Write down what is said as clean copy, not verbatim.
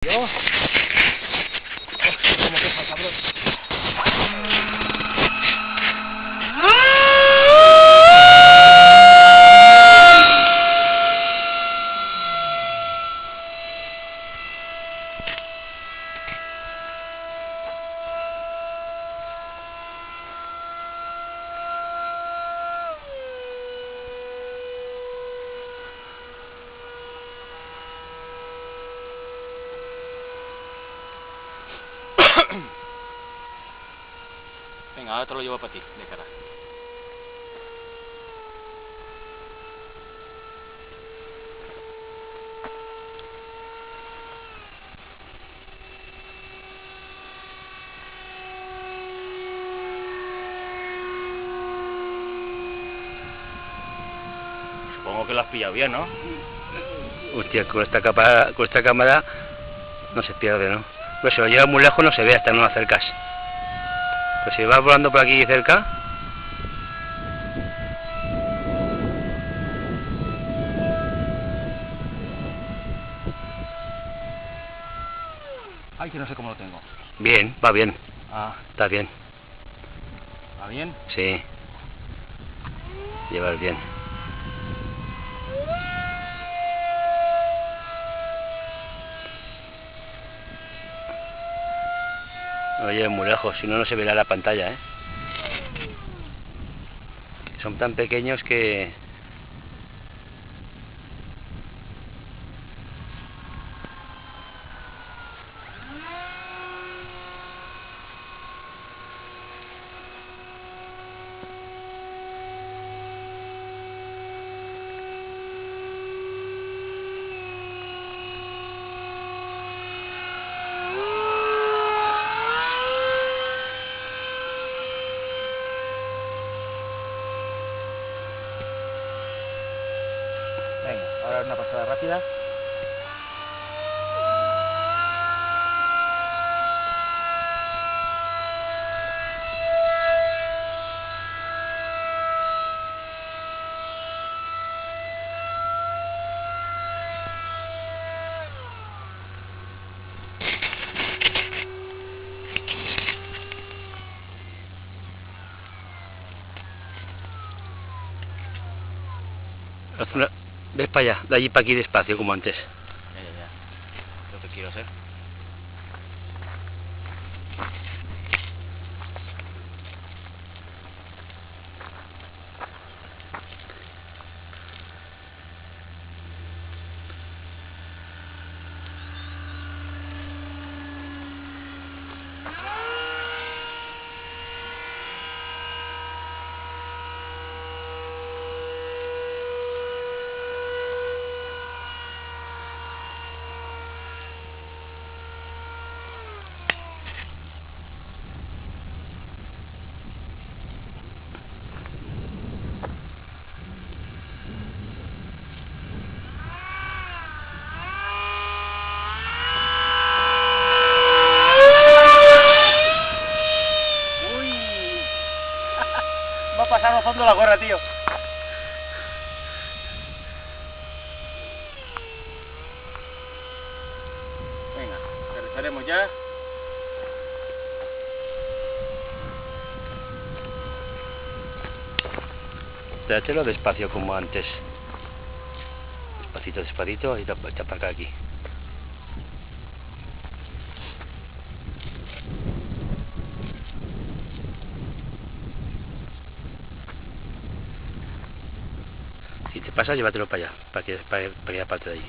Yo. ¿Cómo que pasa, cabrón? Venga, ahora te lo llevo para ti, de cara. Supongo que lo has pillado bien, ¿no? Hostia, con esta cámara no se pierde, ¿no? Pero si lo llevas muy lejos no se ve hasta no lo acercas. Pues si vas volando por aquí cerca. Ay, que no sé cómo lo tengo. Bien, va bien. Ah, Está bien. ¿va bien? Sí. Llevas bien. No lo lleves muy lejos, si no, no se verá la pantalla, ¿eh? Son tan pequeños que... Venga, ahora una pasada rápida. Ves para allá, de allí para aquí despacio, como antes. Ya. Lo que quiero hacer. Va a pasar rozando la gorra, tío. Venga, aterrizaremos ya. Tráetelo despacio como antes. Despacito, despacito, y está para acá aquí. Si te pasa, llévatelo para allá, para aquella parte de allí.